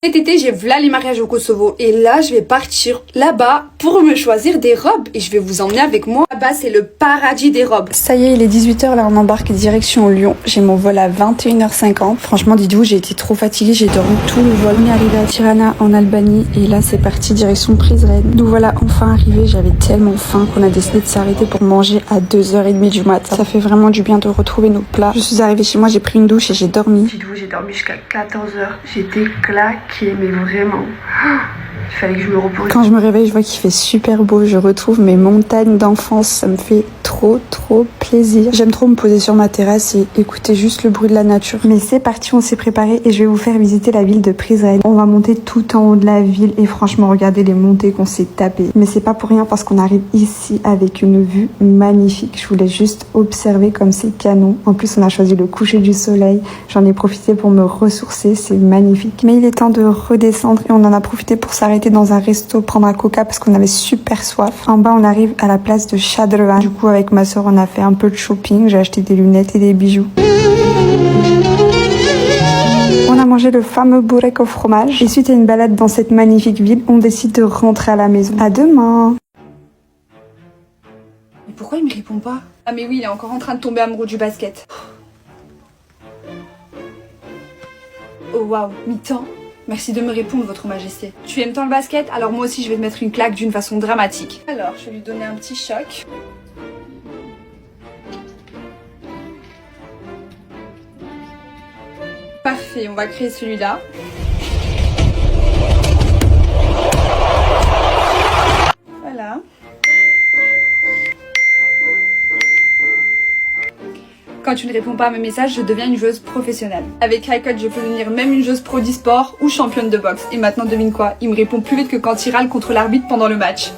Cet été, j'ai v'là les mariages au Kosovo et là, je vais partir là-bas pour me choisir des robes et je vais vous emmener avec moi. Là-bas, c'est le paradis des robes. Ça y est, il est 18h, là on embarque direction Lyon. J'ai mon vol à 21h50. Franchement, dites-vous, j'ai été trop fatiguée, j'ai dormi tout le vol. On est arrivé à Tirana en Albanie et là, c'est parti direction Prizren. Nous voilà enfin arrivés, j'avais tellement faim qu'on a décidé de s'arrêter pour manger à 2h30 du matin. Ça fait vraiment du bien de retrouver nos plats. Je suis arrivée chez moi, j'ai pris une douche et j'ai dormi. Dites-vous, j'ai dormi jusqu'à 14h. J'étais claquée, mais vraiment. Il fallait que je me repose. Quand je me réveille, je vois qu'il fait super beau. Je retrouve mes montagnes d'enfance. Ça me fait trop plaisir. J'aime trop me poser sur ma terrasse et écouter juste le bruit de la nature. Mais c'est parti, on s'est préparé et je vais vous faire visiter la ville de Prizren. On va monter tout en haut de la ville et franchement, regardez les montées qu'on s'est tapées. Mais c'est pas pour rien parce qu'on arrive ici avec une vue magnifique. Je voulais juste observer comme c'est canon. En plus, on a choisi le coucher du soleil. J'en ai profité pour me ressourcer. C'est magnifique. Mais il est temps de redescendre et on en a profité pour s'arrêter dans un resto, prendre un coca parce qu'on avait super soif. En bas, on arrive à la place de Shadrevan. Du coup, avec ma soeur, on a fait un peu de shopping. J'ai acheté des lunettes et des bijoux. On a mangé le fameux burek au fromage. Et suite à une balade dans cette magnifique ville, on décide de rentrer à la maison. À demain. Mais pourquoi il me répond pas? Ah mais oui, il est encore en train de tomber amoureux du basket. Oh waouh, mi-temps. Merci de me répondre, votre majesté. Tu aimes tant le basket? Alors moi aussi je vais te mettre une claque d'une façon dramatique. Alors, je vais lui donner un petit choc. Parfait, on va créer celui-là. Voilà. Quand tu ne réponds pas à mes messages, je deviens une joueuse professionnelle. Avec Raikkonen, je peux devenir même une joueuse pro d'e-sport ou championne de boxe. Et maintenant, devine quoi? Il me répond plus vite que quand il râle contre l'arbitre pendant le match.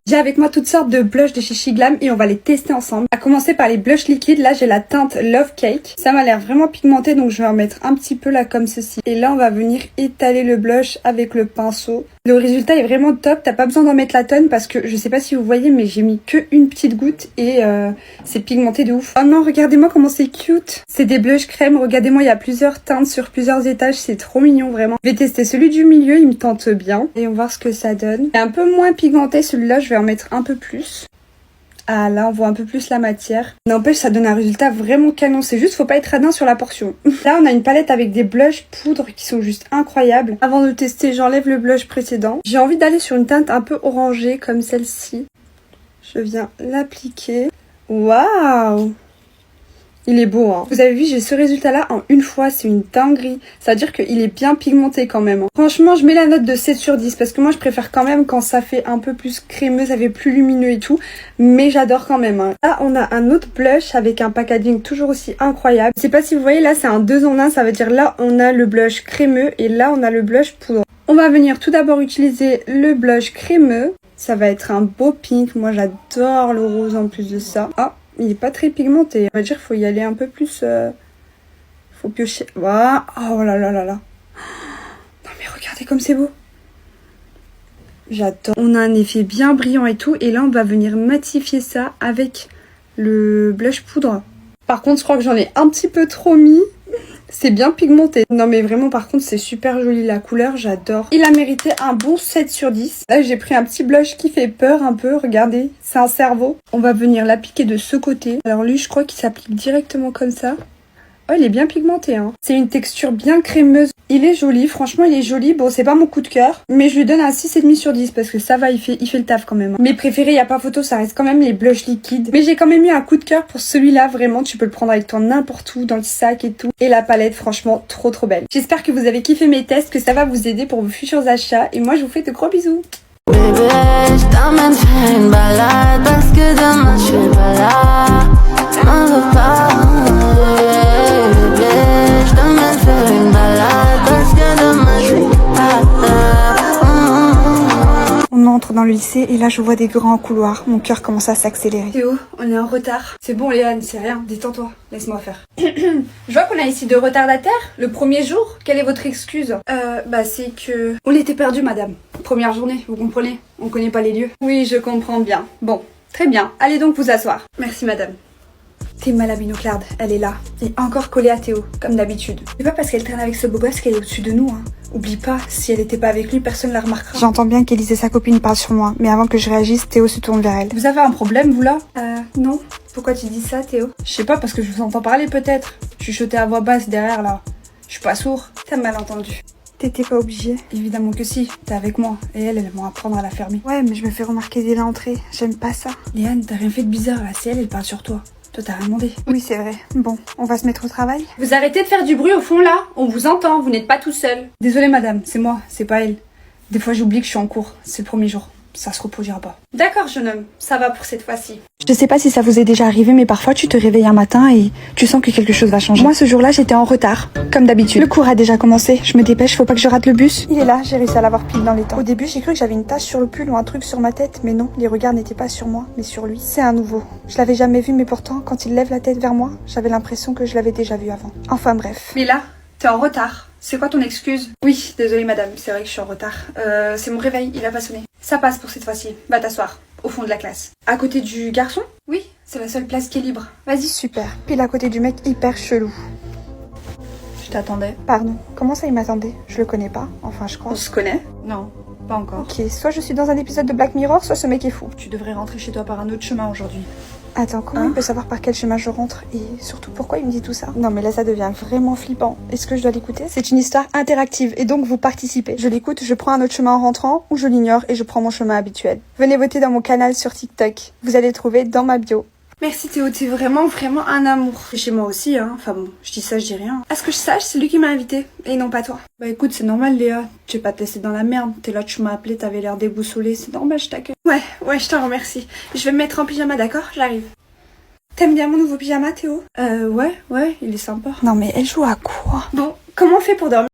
J'ai avec moi toutes sortes de blushs de chez Shiglam et on va les tester ensemble. À commencer par les blushs liquides, là j'ai la teinte Love Cake. Ça m'a l'air vraiment pigmenté donc je vais en mettre un petit peu là comme ceci. Et là on va venir étaler le blush avec le pinceau. Le résultat est vraiment top, t'as pas besoin d'en mettre la tonne parce que je sais pas si vous voyez mais j'ai mis que une petite goutte et c'est pigmenté de ouf. Oh non, regardez-moi comment c'est cute. C'est des blushs crème, regardez-moi il y a plusieurs teintes sur plusieurs étages, c'est trop mignon vraiment. Je vais tester celui du milieu, il me tente bien. Et on va voir ce que ça donne. Il est un peu moins pigmenté celui-là, je vais en mettre un peu plus. Ah là on voit un peu plus la matière. N'empêche ça donne un résultat vraiment canon. C'est juste faut pas être radin sur la portion. Là on a une palette avec des blushs poudre qui sont juste incroyables. Avant de tester j'enlève le blush précédent. J'ai envie d'aller sur une teinte un peu orangée comme celle-ci. Je viens l'appliquer. Waouh! Il est beau hein. Vous avez vu j'ai ce résultat là en une fois, c'est une dinguerie. Ça veut dire qu'il est bien pigmenté quand même. Franchement je mets la note de 7 sur 10 parce que moi je préfère quand même quand ça fait un peu plus crémeux, ça fait plus lumineux et tout. Mais j'adore quand même hein. Là on a un autre blush avec un packaging toujours aussi incroyable. Je sais pas si vous voyez là c'est un 2 en 1, ça veut dire là on a le blush crémeux et là on a le blush poudre. On va venir tout d'abord utiliser le blush crémeux. Ça va être un beau pink, moi j'adore le rose en plus de ça. Ah, il est pas très pigmenté. On va dire qu'il faut y aller un peu plus... faut piocher. Voilà. Oh là là là là. Non mais regardez comme c'est beau. J'adore. On a un effet bien brillant et tout. Et là on va venir matifier ça avec le blush poudre. Par contre je crois que j'en ai un petit peu trop mis. C'est bien pigmenté. Non mais vraiment par contre c'est super joli la couleur, j'adore. Il a mérité un bon 7 sur 10. Là j'ai pris un petit blush qui fait peur un peu, regardez, c'est un cerveau. On va venir l'appliquer de ce côté. Alors lui je crois qu'il s'applique directement comme ça. Oh, il est bien pigmenté, hein. C'est une texture bien crémeuse. Il est joli, franchement, il est joli. Bon, c'est pas mon coup de cœur, mais je lui donne un 6,5 sur 10 parce que ça va, il fait le taf quand même. Mes préférés, y a pas photo, ça reste quand même les blushs liquides. Mais j'ai quand même eu un coup de cœur pour celui-là, vraiment, tu peux le prendre avec toi n'importe où, dans le sac et tout. Et la palette, franchement, trop belle. J'espère que vous avez kiffé mes tests, que ça va vous aider pour vos futurs achats. Et moi, je vous fais de gros bisous. Bébé, je t'emmène faire une balade parce que demain je suis pas là. M'en veux pas, bébé, je t'emmène faire une balade parce que demain je suis pas là. On entre dans le lycée et là je vois des grands couloirs. Mon cœur commence à s'accélérer. Théo, on est en retard. C'est bon Léane, c'est rien, détends-toi, laisse-moi faire. Je vois qu'on a ici 2 retardataires. Le premier jour, quelle est votre excuse? C'est que... On était perdus madame. Première journée, vous comprenez? On connaît pas les lieux. Oui, je comprends bien. Bon, très bien. Allez donc vous asseoir. Merci madame. T'es mal à binoclarde, elle est là. Et encore collée à Théo, comme d'habitude. C'est pas parce qu'elle traîne avec ce beau gosse qu'elle est au-dessus de nous, hein. Oublie pas, si elle était pas avec lui, personne la remarquera. J'entends bien qu'Élise et sa copine parlent sur moi, mais avant que je réagisse, Théo se tourne vers elle. Vous avez un problème, vous là? Non. Pourquoi tu dis ça, Théo? Je sais pas, parce que je vous entends parler peut-être. Chuchoter à voix basse derrière, là. Je suis pas sourd. T'as mal entendu. T'étais pas obligée? Évidemment que si, t'es avec moi. Et elle m'a apprendre à la fermer. Ouais, mais je me fais remarquer dès l'entrée. J'aime pas ça. Léane, t'as rien fait de bizarre, là. C'est elle parle sur toi. Toi, t'as rien demandé. Oui, c'est vrai. Bon, on va se mettre au travail. Vous arrêtez de faire du bruit au fond, là. On vous entend, vous n'êtes pas tout seul. Désolée, madame, c'est moi, c'est pas elle. Des fois, j'oublie que je suis en cours. C'est le premier jour. Ça se reproduira pas. D'accord, jeune homme. Ça va pour cette fois-ci. Je sais pas si ça vous est déjà arrivé, mais parfois, tu te réveilles un matin et tu sens que quelque chose va changer. Moi, ce jour-là, j'étais en retard. Comme d'habitude. Le cours a déjà commencé. Je me dépêche, faut pas que je rate le bus. Il est là, j'ai réussi à l'avoir pile dans les temps. Au début, j'ai cru que j'avais une tache sur le pull ou un truc sur ma tête, mais non, les regards n'étaient pas sur moi, mais sur lui. C'est un nouveau. Je l'avais jamais vu, mais pourtant, quand il lève la tête vers moi, j'avais l'impression que je l'avais déjà vu avant. Enfin bref. Mais là, t'es en retard. C'est quoi ton excuse? Oui, désolée madame, c'est vrai que je suis en retard. C'est mon réveil, il a pas sonné. Ça passe pour cette fois-ci. Va t'asseoir, au fond de la classe. À côté du garçon? Oui, c'est la seule place qui est libre. Vas-y, super. Pile à côté du mec hyper chelou. Je t'attendais. Pardon, comment ça il m'attendait? Je le connais pas, enfin je crois. On se connaît? Non, pas encore. Ok, soit je suis dans un épisode de Black Mirror, soit ce mec est fou. Tu devrais rentrer chez toi par un autre chemin aujourd'hui. Attends, comment il peut savoir par quel chemin je rentre? Et surtout, pourquoi il me dit tout ça? Non mais là ça devient vraiment flippant. Est-ce que je dois l'écouter? C'est une histoire interactive et donc vous participez. Je l'écoute, je prends un autre chemin en rentrant ou je l'ignore et je prends mon chemin habituel. Venez voter dans mon canal sur TikTok. Vous allez le trouver dans ma bio. Merci Théo, t'es vraiment un amour. C'est chez moi aussi, hein. Enfin bon, je dis ça, je dis rien. À ce que je sache, c'est lui qui m'a invité, et non pas toi. Bah écoute, c'est normal Léa, je vais pas te laisser dans la merde. T'es là, tu m'as appelé, t'avais l'air déboussolé, c'est normal, je t'accueille. Ouais, je t'en remercie. Je vais me mettre en pyjama, d'accord? J'arrive. T'aimes bien mon nouveau pyjama, Théo? Ouais, il est sympa. Non mais elle joue à quoi? Bon, comment on fait pour dormir?